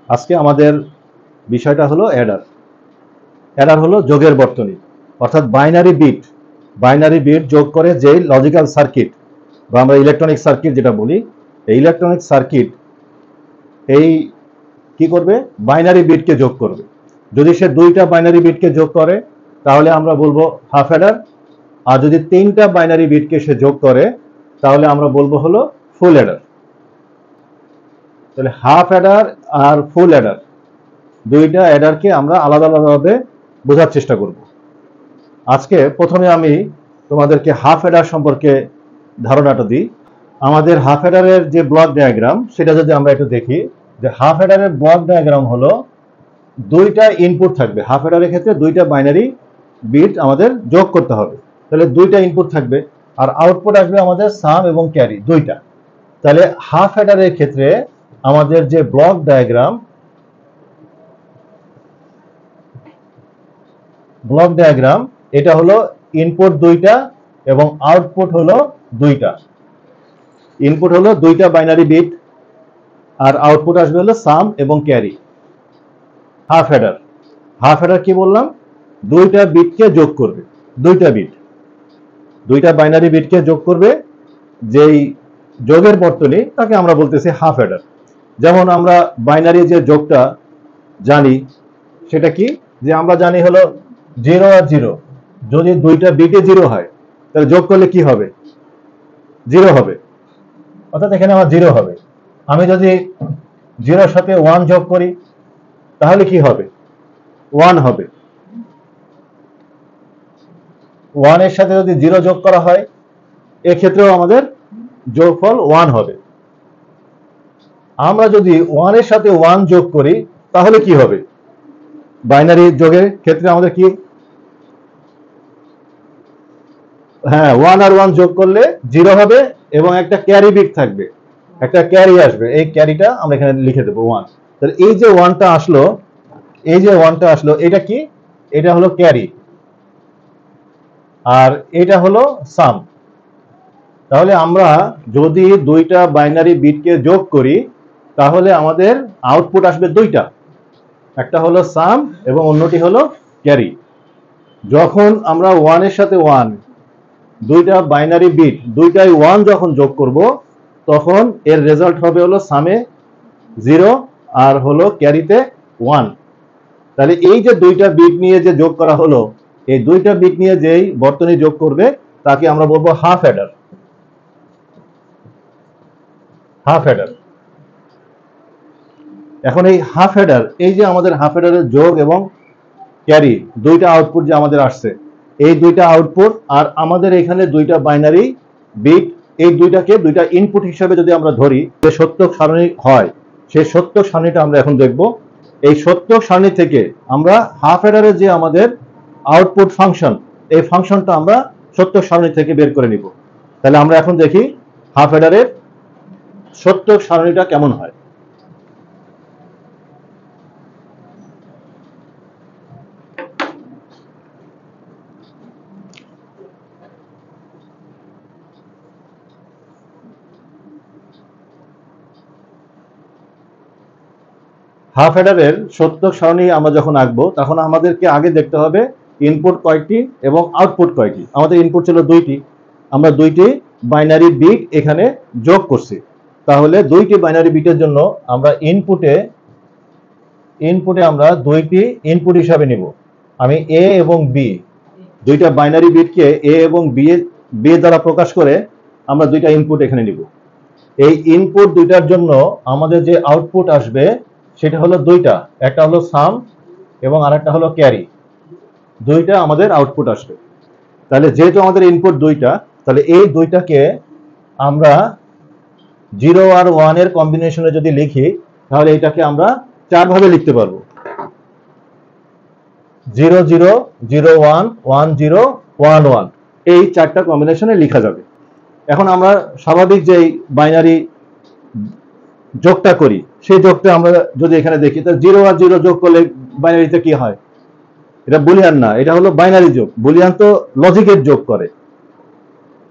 আজকে আমাদের বিষয়টা হলো অ্যাডার। অ্যাডার হলো যোগের বর্তনী, অর্থাৎ বাইনারি বিট যোগ করে যেই লজিক্যাল সার্কিট বা আমরা ইলেকট্রনিক সার্কিট যেটা বলি, এই ইলেকট্রনিক সার্কিট এই কি করবে, বাইনারি বিটকে যোগ করবে। যদি সে দুইটা বাইনারি বিটকে যোগ করে তাহলে আমরা বলবো হাফ অ্যাডার, আর যদি তিনটা বাইনারি বিটকে সে যোগ করে তাহলে আমরা বলবো হলো ফুল অ্যাডার। তাহলে হাফ অ্যাডার আর ফুল অ্যাডার দুইটা অ্যাডারকে আমরা আলাদা আলাদাভাবে বোঝার চেষ্টা করব। আজকে প্রথমে আমি তোমাদেরকে হাফ অ্যাডার সম্পর্কে ধারণাটা দিই। আমাদের হাফ অ্যাডারের যে ব্লক ডায়াগ্রাম সেটা যদি আমরা একটু দেখি, যে হাফ অ্যাডারের ব্লক ডায়াগ্রাম হলো দুইটা ইনপুট থাকবে। হাফ অ্যাডারের ক্ষেত্রে দুইটা বাইনারি বিট আমাদের যোগ করতে হবে, তাহলে দুইটা ইনপুট থাকবে আর আউটপুট আসবে আমাদের সাম এবং ক্যারি দুইটা। তাহলে হাফ অ্যাডারের ক্ষেত্রে আমাদের যে ব্লক ডায়াগ্রাম এটা হলো ইনপুট দুইটা এবং আউটপুট হলো দুইটা। ইনপুট হলো দুইটা বাইনারি বিট আর আউটপুট আসবে হলো সাম এবং ক্যারি। হাফ অ্যাডার কি বললাম, দুইটা বিটকে যোগ করবে, দুইটা বাইনারি বিটকে যোগ করবে। যেই যোগের বর্তনী তাকে আমরা বলতেছি হাফ অ্যাডার। যেমন আমরা বাইনারি যে যোগটা জানি সেটা কি, যে আমরা জানি হলো 0 আর 0, যদি দুইটা বিটে 0 হয় তাহলে যোগ করলে কি হবে, 0 হবে, অর্থাৎ এখানে আমার 0 হবে। আমি যদি 0 সাথে 1 যোগ করি তাহলে কি হবে, 1 হবে। 1 এর সাথে যদি 0 যোগ করা হয় এক্ষেত্রেও আমাদের যোগফল 1 হবে। আমরা যদি 1 এর সাথে 1 যোগ করি তাহলে কি হবে, বাইনারি যোগের ক্ষেত্রে আমাদের কি, হ্যাঁ 1 আর 1 যোগ করলে 0 হবে এবং একটা ক্যারি বিট থাকবে, একটা ক্যারি আসবে, এই ক্যারিটা আমরা এখানে লিখে দেবো 1। তাহলে এই যে 1টা আসলো, এটা কি, এটা হলো ক্যারি আর এটা হলো সাম। তাহলে আমরা যদি দুইটা বাইনারি বিটকে যোগ করি তাহলে আমাদের আউটপুট আসবে দুইটা, একটা হলো সাম এবং অন্যটি হলো ক্যারি। যখন আমরা 1 এর সাথে 1, দুইটা বাইনারি বিট দুইটাই 1 যখন যোগ করব তখন এর রেজাল্ট হবে হলো সামে 0 আর হলো ক্যারিতে 1। তাহলে এই যে দুইটা বিট নিয়ে যে যোগ করা হলো, এই দুইটা বিট নিয়ে যেই বর্তনী যোগ করবে তাকে আমরা বলবো হাফ অ্যাডার। এখন এই হাফ অ্যাডার, এই যে আমাদের হাফ অ্যাডারের যোগ এবং ক্যারি দুইটা আউটপুট যে আমাদের আসছে, এই দুইটা আউটপুট আর আমাদের এখানে দুইটা বাইনারি বিট, এই দুইটাকে দুইটা ইনপুট হিসেবে যদি আমরা ধরি, যে সত্যক সারণী হয় সেই সত্যক সারণীটা আমরা এখন দেখব। এই সত্যক সারণী থেকে আমরা হাফ অ্যাডারের যে আমাদের আউটপুট ফাংশন, এই ফাংশনটা আমরা সত্যক সারণী থেকে বের করে নিব। তাহলে আমরা এখন দেখি হাফ অ্যাডারের সত্যক সারণীটা কেমন হয়। হাফ অ্যাডারের সত্যক সারণী আমরা যখন আঁকবো তখন আমাদেরকে আগে দেখতে হবে ইনপুট কয়টি এবং আউটপুট কয়টি। আমাদের ইনপুট ছিল দুইটি, আমরা দুইটি বাইনারি বিট এখানে যোগ করছি। তাহলে দুইটি বাইনারি বিটের জন্য আমরা ইনপুটে আমরা দুইটি ইনপুট হিসাবে নিব। আমি এ এবং বি, দুইটা বাইনারি বিটকে এ এবং বি দ্বারা প্রকাশ করে আমরা দুইটা ইনপুট এখানে নিব। এই ইনপুট দুইটার জন্য আমাদের যে আউটপুট আসবে সেটা হলো দুইটা, একটা হলো সাম এবং আরেকটা হলো ক্যারি, দুইটা আমাদের আউটপুট আসবে। তাহলে যেহেতু আমাদের ইনপুট দুইটা, তাহলে এই দুইটাকে আমরা 0 আর 1 এর কম্বিনেশনে যদি লিখি তাহলে এটাকে আমরা চার ভাবে লিখতে পারবো, 0 0 0 1 1 0 1 1, এই চারটা কম্বিনেশনে লেখা যাবে। এখন আমরা স্বাভাবিক যে বাইনারি যোগটা করি সেই যোগটা আমরা যদি এখানে দেখি, তাহলে 0 আর 0 যোগ করলে বাইনারিতে কি হয়, এটা বুলিয়ান না, এটা হলো বাইনারি যোগ। বুলিয়ান তো লজিকের যোগ করে,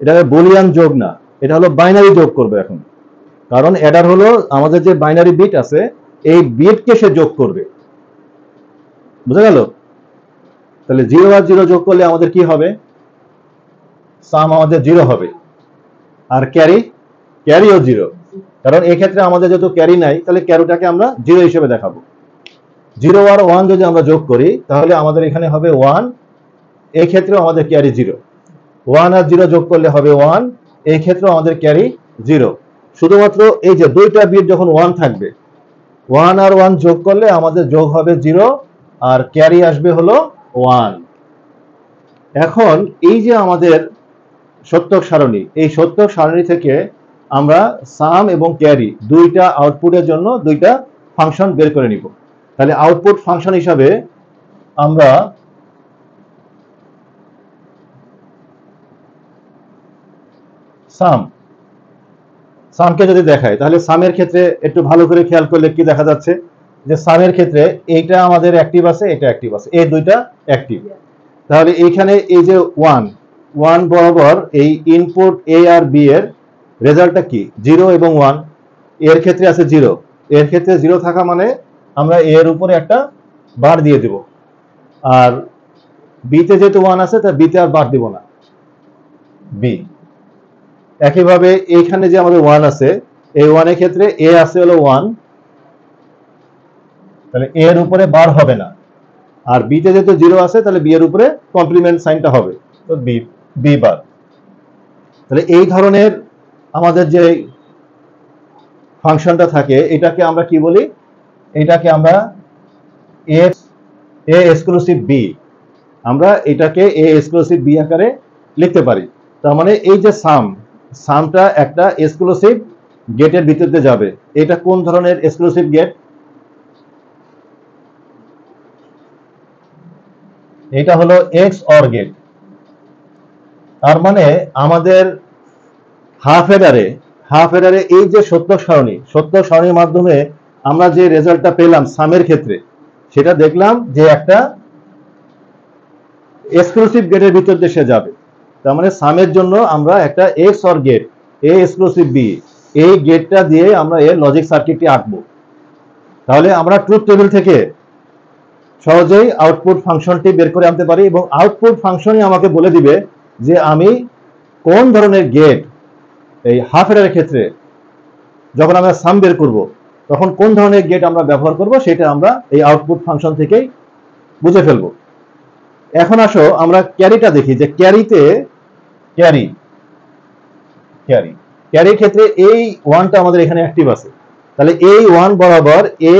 এটা বুলিয়ান যোগ না, এটা হলো বাইনারি যোগ করবে এখন। কারণ অ্যাডার হলো আমাদের যে বাইনারি বিট আছে এই বিটকে সে যোগ করবে। বুঝা গেল? তাহলে 0 আর 0 যোগ করলে আমাদের কি হবে? সাম আমাদের 0 হবে। আর ক্যারিও 0, কারণ এই ক্ষেত্রে আমাদের যেহেতু ক্যারি নাই, তাহলে ক্যারিটাকে আমরা 0 হিসেবে দেখাবো। 0 আর 1 যদি আমরা যোগ করি তাহলে আমাদের এখানে হবে 1, এই ক্ষেত্রেও আমাদের ক্যারি 0। 1 আর 0 যোগ করলে হবে 1, এই ক্ষেত্রেও আমাদের ক্যারি 0। শুধুমাত্র এই যে দুইটা বিট যখন 1 থাকবে, 1 আর 1 যোগ করলে আমাদের যোগ হবে 0 আর ক্যারি আসবে হলো 1। এখন এই যে আমাদের সত্যক সারণী, এই সত্যক সারণী থেকে আমরা সাম এবং ক্যারি দুইটা আউটপুটের জন্য দুইটা ফাংশন বের করে নিব। তাহলে আউটপুট ফাংশন হিসাবে আমরা সামকে যদি দেখাই, তাহলে সামের ক্ষেত্রে একটু ভালো করে খেয়াল করলে কি দেখা যাচ্ছে যে সামের ক্ষেত্রে এইটা আমাদের অ্যাক্টিভ আছে, এটা অ্যাক্টিভ আছে, এই দুইটা অ্যাক্টিভ। তাহলে এইখানে এই যে 1 বরাবর এই ইনপুট এ আর বি এর রেজাল্টটা কি? 0 এবং 1। এর ক্ষেত্রে আছে 0, এর ক্ষেত্রে 0 থাকা মানে আমরা এর উপরে একটা বার দিয়ে দিব। আর বিতে যেহেতু 1 আছে, তাই বিতে আর বার দিব না, বি। একইভাবে এইখানে যে আমাদের 1 আছে, এই 1 এর ক্ষেত্রে এ আছে হলো 1, তাহলে এ এর উপরে বার হবে না। আর বিতে যেহেতু 0 আছে, তাহলে বি এর উপরে কমপ্লিমেন্ট সাইনটা হবে, তো বি বার। তাহলে এই ধরনের আমাদের যে ফাংশনটা থাকে, এটাকে আমরা কি বলি? এটাকে আমরা এ এক্সক্লুসিভ বি, আমরা এটাকে এ এক্সক্লুসিভ বি আকারে লিখতে পারি। তার মানে এই যে সামটা একটা এক্সক্লুসিভ গেটের ভিতর দিয়ে যাবে। এটা কোন ধরনের এক্সক্লুসিভ গেট? এটা হলো এক্স অর গেট। তার মানে আমাদের হাফ এডারে এই যে সত্য সারণীর মাধ্যমে আমরা যে রেজাল্টটা পেলাম সামের ক্ষেত্রে, সেটা দেখলাম যে একটা এক্সক্লুসিভ গেটের ভিতর দিয়ে সে যাবে। তার মানে সামের জন্য আমরা একটা X or gate, A exclusive B, এই গেটটা দিয়ে আমরা এর লজিক সার্কিটটি আঁকবো। তাহলে আমরা ট্রুথ টেবিল থেকে সহজেই আউটপুট ফাংশনটি বের করে আনতে পারি, এবং আউটপুট ফাংশনই আমাকে বলে দিবে যে আমি কোন ধরনের গেট এই হাফ এডারের ক্ষেত্রে যখন আমরা সাম বের করব, তখন কোন ধরনের গেট আমরা ব্যবহার করব, সেটা আমরা এই আউটপুট ফাংশন থেকেই বুঝে ফেলবো। এখন আসো আমরা ক্যারিটা দেখি, যে ক্যারির ক্ষেত্রে এই 1টা আমাদের এখানে অ্যাক্টিভ আছে। তাহলে এই 1 বরাবর এ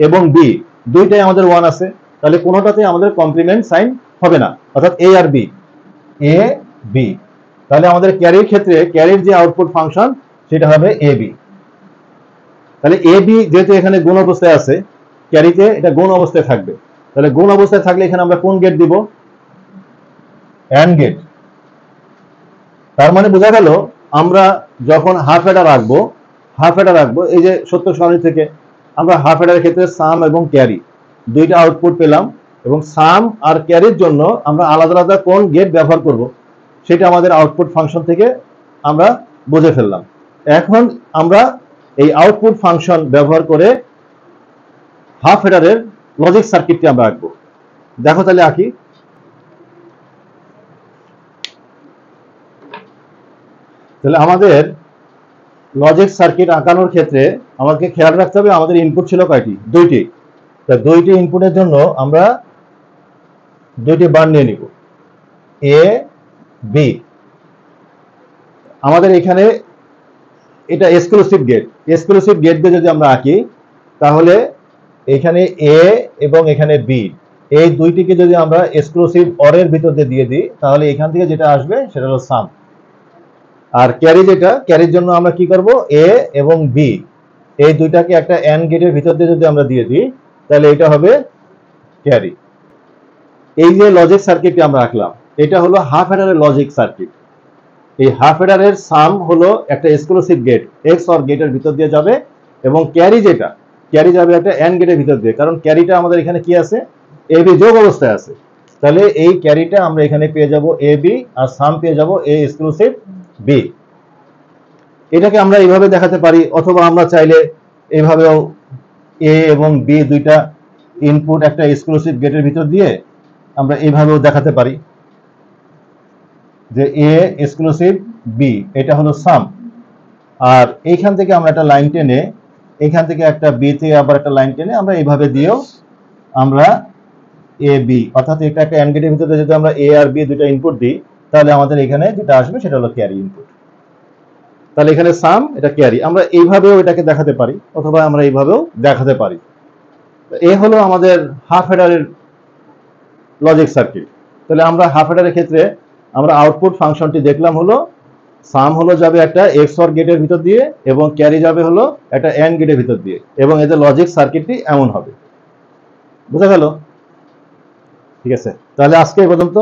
এবং বি দুইটাই আমাদের 1 আছে, তাহলে কোনোটাতে আমাদের কমপ্লিমেন্ট সাইন হবে না, অর্থাৎ এ আর বি, এ বি। তাহলে আমাদের ক্যারির ক্ষেত্রে ক্যারির যে আউটপুট ফাংশন সেটা হবে এ বি। তাহলে এ বি যেহেতু এখানে গুণ অবস্থায় আছে, ক্যারিতে এটা গুণ অবস্থায় থাকবে। তাহলে গুণ অবস্থায় থাকলে এখানে আমরা কোন গেট দিব? And gate. তার মানে বোঝা গেল আমরা যখন হাফ এডার রাখবো, এই যে সত্য সারণী থেকে আমরা হাফ এডারের ক্ষেত্রে সাম এবং ক্যারি দুইটা আউটপুট পেলাম, এবং সাম আর ক্যারির জন্য আমরা আলাদা আলাদা কোন গেট ব্যবহার করব সেটা আমাদের আউটপুট ফাংশন থেকে আমরা বুঝে ফেললাম। এখন আমরা এই আউটপুট ফাংশন ব্যবহার করে হাফ এডারের লজিক সার্কিটটি আমরা আঁকবো। দেখো তাহলে আঁকি। তাহলে আমাদের লজিক সার্কিট আঁকানোর ক্ষেত্রে আমাকে খেয়াল রাখতে হবে আমাদের ইনপুট ছিল কয়টি? দুইটি। দুইটি ইনপুটের জন্য আমরা দুইটি বার নিয়ে নিব, এ বি। আমাদের এখানে এটা এক্সক্লুসিভ গেট দিয়ে যদি আমরা আঁকি, তাহলে এখানে এ এবং এখানে বি, এই দুইটিকে যদি আমরা এক্সক্লুসিভ অরের ভিতর দিয়ে দিই, তাহলে এখান থেকে যেটা আসবে সেটা হলো সাম। আর ক্যারির জন্য আমরা কি করব? এ এবং বি, এই দুইটাকে একটা এন্ড গেটের ভিতর দিয়ে যদি আমরা দিয়ে দিই, তাহলে এটা হবে ক্যারি। এই যে লজিক সার্কিটটি আমরা আঁকলাম, এটা হলো হাফ এডারের লজিক সার্কিট। এই হাফ এডারের সাম হলো একটা এক্সক্লুসিভ গেট, এক্স অর গেটের ভিতর দিয়ে যাবে, এবং ক্যারি যাবে একটা এন্ড গেটের ভিতর দিয়ে, কারণ ক্যারিটা আমাদের এখানে কি আছে? এ বি যোগ অবস্থায় আছে। তাহলে এই ক্যারিটা আমরা এখানে পেয়ে যাব এ বি, আর সাম পেয়ে যাব এ এক্সক্লুসিভ বি। এটাকে আমরা এইভাবে দেখাতে পারি, অথবা আমরা চাইলে এইভাবেও এ এবং বি দুইটা ইনপুট একটা এক্সক্লুসিভ গেটের ভিতর দিয়ে আমরা এইভাবেও দেখাতে পারি যে এ এক্সক্লুসিভ বি, এটা হলো সাম। আর এইখান থেকে আমরা একটা লাইন টেনে, এইখান থেকে একটা বি তে আবার একটা লাইন টেনে আমরা এইভাবে দিয়েও আমরা এ বি, অর্থাৎ এটা একটা অ্যান্ড গেটের ভিতরে যদি আমরা এ আর বি দুটো ইনপুট দিই, তাহলে আমাদের এখানে যেটা আসবে সেটা হলো ক্যারি ইনপুট। তাহলে এখানে সাম, এটা ক্যারি, আমরা এইভাবেও এটাকে দেখাতে পারি, অথবা আমরা এইভাবেও দেখাতে পারি। এ হলো আমাদের হাফ অ্যাডারের লজিক সার্কিট। তাহলে আমরা হাফ অ্যাডারের ক্ষেত্রে আমরা আউটপুট ফাংশনটি দেখলাম হলো সাম হলো যাবে একটা এক্সঅর গেটের ভিতর দিয়ে এবং ক্যারি যাবে হলো একটা অ্যান্ড গেটের ভিতর দিয়ে, এবং এদের লজিক সার্কিটটি এমন হবে। বুঝা গেল? ঠিক আছে, তাহলে আজকে এই পর্যন্ত।